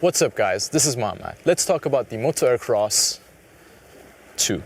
What's up guys, this is Mohammed. Let's talk about the Moza Aircross 2.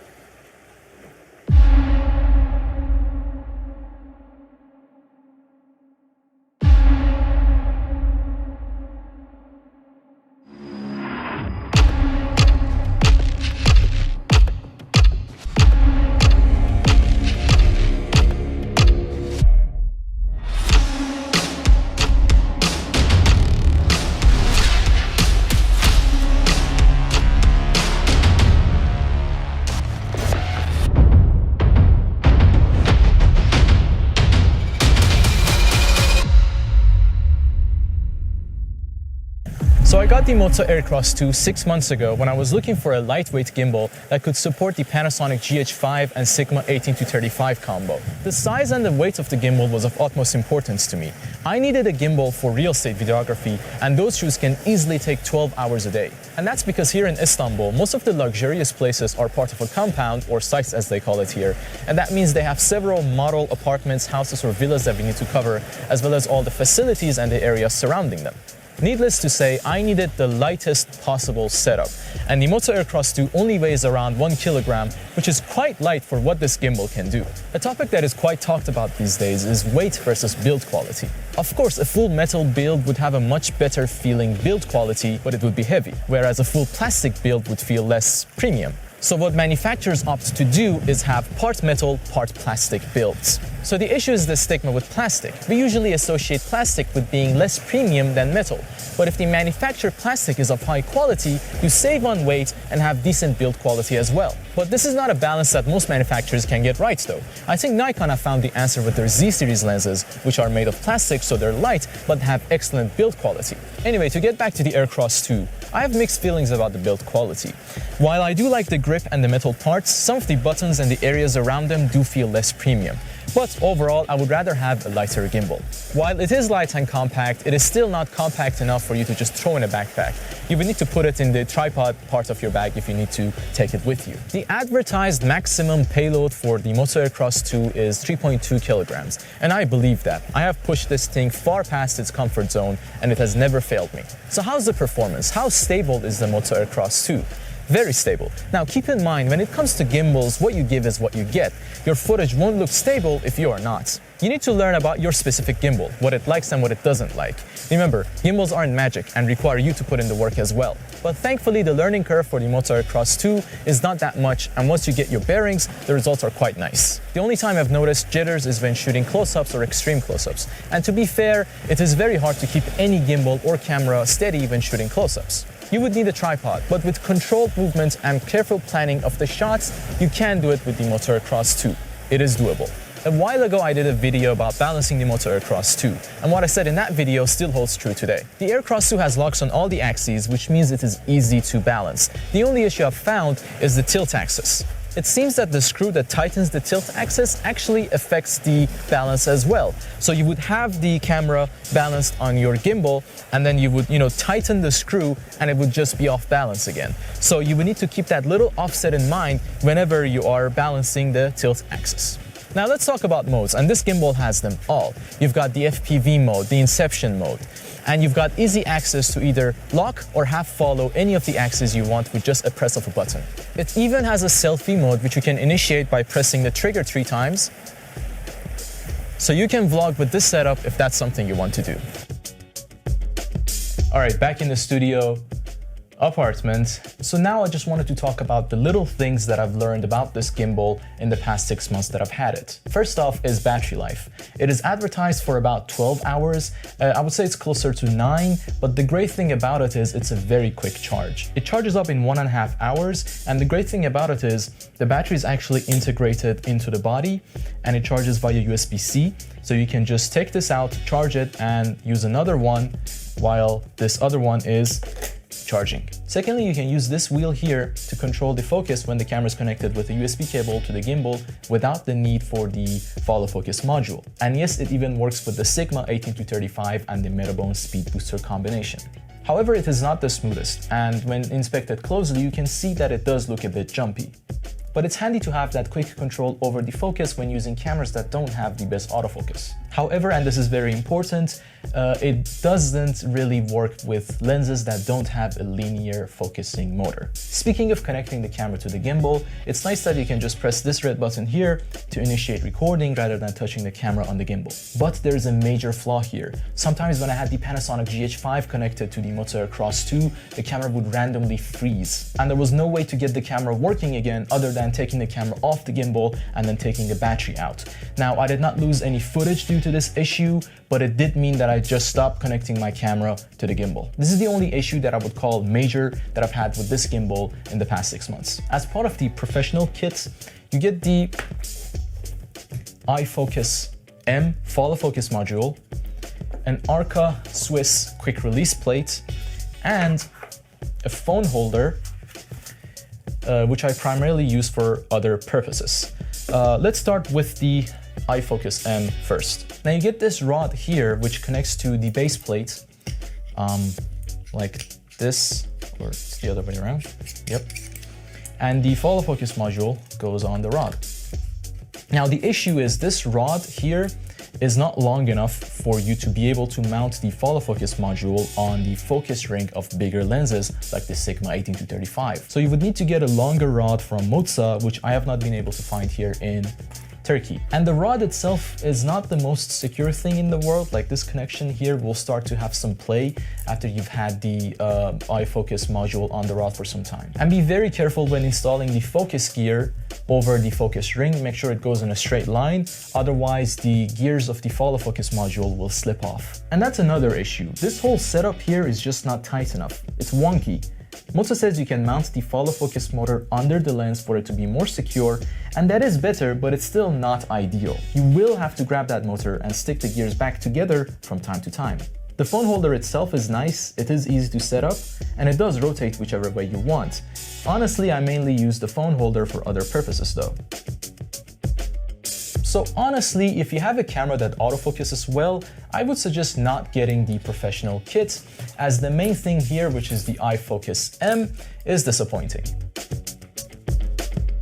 So I got the Moza Aircross 2 6 months ago when I was looking for a lightweight gimbal that could support the Panasonic GH5 and Sigma 18-35 combo. The size and the weight of the gimbal was of utmost importance to me. I needed a gimbal for real estate videography, and those shoes can easily take 12 hours a day. And that's because here in Istanbul, most of the luxurious places are part of a compound, or sites as they call it here, and that means they have several model apartments, houses or villas that we need to cover, as well as all the facilities and the areas surrounding them. Needless to say, I needed the lightest possible setup, and the Moza Aircross 2 only weighs around 1 kilogram, which is quite light for what this gimbal can do. A topic that is quite talked about these days is weight versus build quality. Of course, a full metal build would have a much better feeling build quality, but it would be heavy, whereas a full plastic build would feel less premium. So what manufacturers opt to do is have part metal, part plastic builds. So the issue is the stigma with plastic. We usually associate plastic with being less premium than metal. But if the manufactured plastic is of high quality, you save on weight and have decent build quality as well. But this is not a balance that most manufacturers can get right though. I think Nikon have found the answer with their Z-series lenses, which are made of plastic so they're light but have excellent build quality. Anyway, to get back to the Aircross 2, I have mixed feelings about the build quality. While I do like the grip and the metal parts, some of the buttons and the areas around them do feel less premium. But overall, I would rather have a lighter gimbal. While it is light and compact, it is still not compact enough for you to just throw in a backpack. You would need to put it in the tripod part of your bag if you need to take it with you. The advertised maximum payload for the Moza Aircross 2 is 3.2 kilograms, and I believe that. I have pushed this thing far past its comfort zone, and it has never failed me. So how's the performance? How stable is the Moza Aircross 2? Very stable. Now keep in mind, when it comes to gimbals, what you give is what you get. Your footage won't look stable if you are not. You need to learn about your specific gimbal, what it likes and what it doesn't like. Remember, gimbals aren't magic and require you to put in the work as well. But thankfully, the learning curve for the Moza Aircross 2 is not that much, and once you get your bearings, the results are quite nice. The only time I've noticed jitters is when shooting close-ups or extreme close-ups. And to be fair, it is very hard to keep any gimbal or camera steady when shooting close-ups. You would need a tripod, but with controlled movement and careful planning of the shots, you can do it with the Moza Aircross 2. It is doable. A while ago, I did a video about balancing the Moza Aircross 2, and what I said in that video still holds true today. The Aircross 2 has locks on all the axes, which means it is easy to balance. The only issue I've found is the tilt axis. It seems that the screw that tightens the tilt axis actually affects the balance as well. So you would have the camera balanced on your gimbal, and then you would, tighten the screw and it would just be off balance again. So you would need to keep that little offset in mind whenever you are balancing the tilt axis. Now let's talk about modes, and this gimbal has them all. You've got the FPV mode, the Inception mode, and you've got easy access to either lock or half follow any of the axes you want with just a press of a button. It even has a selfie mode which you can initiate by pressing the trigger 3 times. So you can vlog with this setup if that's something you want to do. All right, back in the studio. Apartment. So now I just wanted to talk about the little things that I've learned about this gimbal in the past 6 months that I've had it. First off is battery life. It is advertised for about 12 hours. I would say it's closer to 9, but the great thing about it is it's a very quick charge. It charges up in 1.5 hours, and the great thing about it is the battery is actually integrated into the body, and it charges via USB-C. So you can just take this out, charge it, and use another one while this other one is charging. Secondly, you can use this wheel here to control the focus when the camera is connected with a USB cable to the gimbal without the need for the follow focus module. And yes, it even works with the Sigma 18-35 and the Metabone speed booster combination. However, it is not the smoothest, and when inspected closely, you can see that it does look a bit jumpy. but it's handy to have that quick control over the focus when using cameras that don't have the best autofocus. However, and this is very important, it doesn't really work with lenses that don't have a linear focusing motor. Speaking of connecting the camera to the gimbal, it's nice that you can just press this red button here to initiate recording rather than touching the camera on the gimbal. But there's a major flaw here. Sometimes when I had the Panasonic GH5 connected to the Moza Aircross 2, the camera would randomly freeze. And there was no way to get the camera working again other than taking the camera off the gimbal and then taking the battery out. Now, I did not lose any footage due to this issue, but it did mean that I just stopped connecting my camera to the gimbal. This is the only issue that I would call major that I've had with this gimbal in the past 6 months. As part of the professional kit, you get the iFocus M follow focus module, an Arca Swiss quick release plate, and a phone holder, which I primarily use for other purposes. Let's start with the iFocus M first. Now you get this rod here, which connects to the base plate, like this, or it's the other way around. Yep. And the follow focus module goes on the rod. Now the issue is this rod here is not long enough for you to be able to mount the follow focus module on the focus ring of bigger lenses like the Sigma 18-35. So you would need to get a longer rod from Moza, which I have not been able to find here in Turkey. And the rod itself is not the most secure thing in the world. Like this connection here will start to have some play after you've had the iFocus module on the rod for some time. And be very careful when installing the focus gear over the focus ring. Make sure it goes in a straight line, otherwise the gears of the follow focus module will slip off. And that's another issue. This whole setup here is just not tight enough. It's wonky. Moza says you can mount the follow focus motor under the lens for it to be more secure, and that is better, but it's still not ideal. You will have to grab that motor and stick the gears back together from time to time. The phone holder itself is nice, it is easy to set up, and it does rotate whichever way you want. Honestly, I mainly use the phone holder for other purposes though. So honestly, if you have a camera that autofocuses well, I would suggest not getting the professional kit, as the main thing here, which is the iFocus M, is disappointing.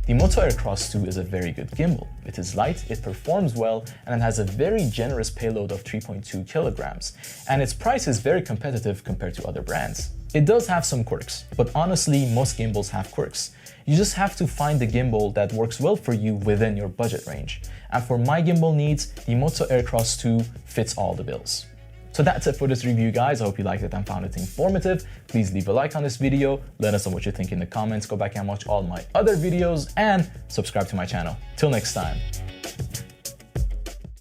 The Moza Aircross 2 is a very good gimbal. It is light, it performs well, and it has a very generous payload of 3.2 kilograms, and its price is very competitive compared to other brands. It does have some quirks, but honestly, most gimbals have quirks. You just have to find the gimbal that works well for you within your budget range. And for my gimbal needs, the Moza Aircross 2 fits all the bills. So that's it for this review, guys. I hope you liked it and found it informative. Please leave a like on this video, let us know what you think in the comments, go back and watch all my other videos, and subscribe to my channel. Till next time.